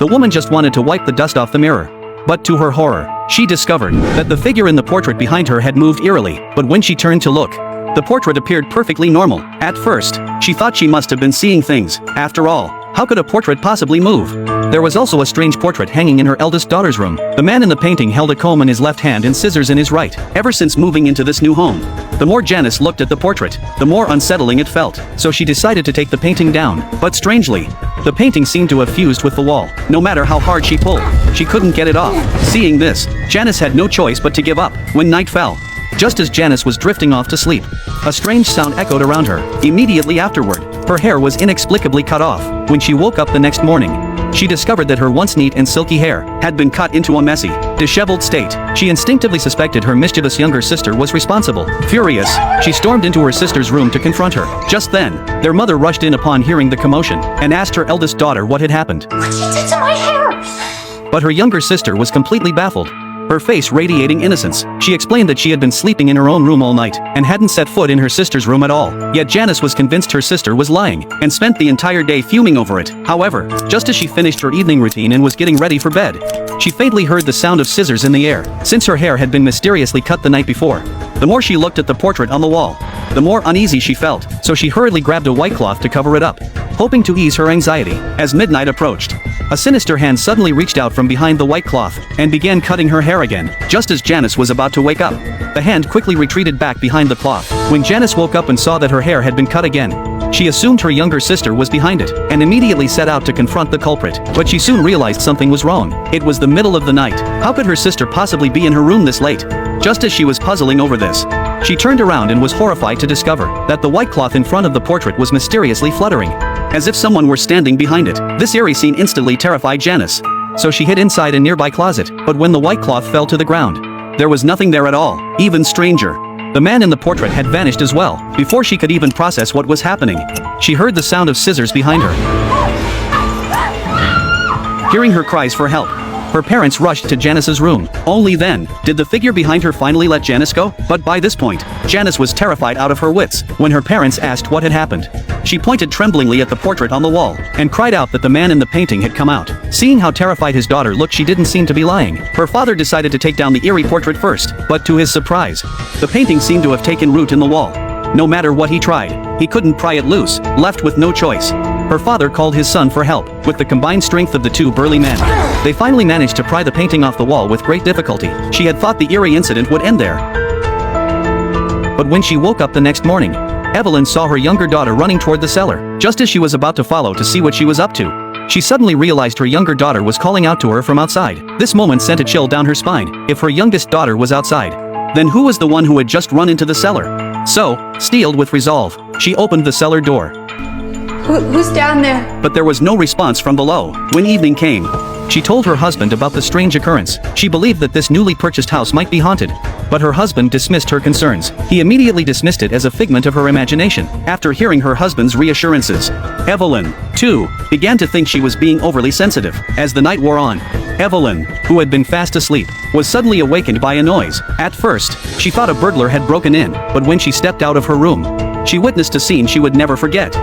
The woman just wanted to wipe the dust off the mirror. But to her horror, she discovered that the figure in the portrait behind her had moved eerily, but when she turned to look, the portrait appeared perfectly normal. At first, she thought she must have been seeing things. After all, how could a portrait possibly move? There was also a strange portrait hanging in her eldest daughter's room. The man in the painting held a comb in his left hand and scissors in his right. Ever since moving into this new home, the more Janice looked at the portrait, the more unsettling it felt. So she decided to take the painting down. But strangely, the painting seemed to have fused with the wall. No matter how hard she pulled, she couldn't get it off. Seeing this, Janice had no choice but to give up. When night fell, just as Janice was drifting off to sleep, a strange sound echoed around her. Immediately afterward, her hair was inexplicably cut off. When she woke up the next morning, she discovered that her once neat and silky hair had been cut into a messy, disheveled state. She instinctively suspected her mischievous younger sister was responsible. Furious, she stormed into her sister's room to confront her. Just then, their mother rushed in upon hearing the commotion and asked her eldest daughter what had happened. What you did to my hair? But her younger sister was completely baffled, her face radiating innocence. She explained that she had been sleeping in her own room all night and hadn't set foot in her sister's room at all. Yet Janice was convinced her sister was lying and spent the entire day fuming over it. However, just as she finished her evening routine and was getting ready for bed, she faintly heard the sound of scissors in the air. Since her hair had been mysteriously cut the night before, the more she looked at the portrait on the wall, the more uneasy she felt, so she hurriedly grabbed a white cloth to cover it up, hoping to ease her anxiety. As midnight approached, a sinister hand suddenly reached out from behind the white cloth and began cutting her hair again. Just as Janice was about to wake up, the hand quickly retreated back behind the cloth. When Janice woke up and saw that her hair had been cut again, she assumed her younger sister was behind it and immediately set out to confront the culprit. But she soon realized something was wrong. It was the middle of the night. How could her sister possibly be in her room this late? Just as she was puzzling over this, she turned around and was horrified to discover that the white cloth in front of the portrait was mysteriously fluttering, as if someone were standing behind it. This eerie scene instantly terrified Janice, so she hid inside a nearby closet. But when the white cloth fell to the ground, there was nothing there at all. Even stranger, the man in the portrait had vanished as well. Before she could even process what was happening, she heard the sound of scissors behind her. Hearing her cries for help, her parents rushed to Janice's room. Only then did the figure behind her finally let Janice go. But by this point, Janice was terrified out of her wits. When her parents asked what had happened, she pointed tremblingly at the portrait on the wall and cried out that the man in the painting had come out. Seeing how terrified his daughter looked, she didn't seem to be lying. Her father decided to take down the eerie portrait first, but to his surprise, the painting seemed to have taken root in the wall. No matter what he tried, he couldn't pry it loose. Left with no choice, her father called his son for help. With the combined strength of the two burly men, they finally managed to pry the painting off the wall with great difficulty. She had thought the eerie incident would end there. But when she woke up the next morning, Evelyn saw her younger daughter running toward the cellar. Just as she was about to follow to see what she was up to, she suddenly realized her younger daughter was calling out to her from outside. This moment sent a chill down her spine. If her youngest daughter was outside, then who was the one who had just run into the cellar? So, steeled with resolve, she opened the cellar door. Who's down there? But there was no response from below. When evening came, she told her husband about the strange occurrence. She believed that this newly purchased house might be haunted, but her husband dismissed her concerns. He immediately dismissed it as a figment of her imagination. After hearing her husband's reassurances, Evelyn, too, began to think she was being overly sensitive. As the night wore on, Evelyn, who had been fast asleep, was suddenly awakened by a noise. At first, she thought a burglar had broken in, but when she stepped out of her room, she witnessed a scene she would never forget.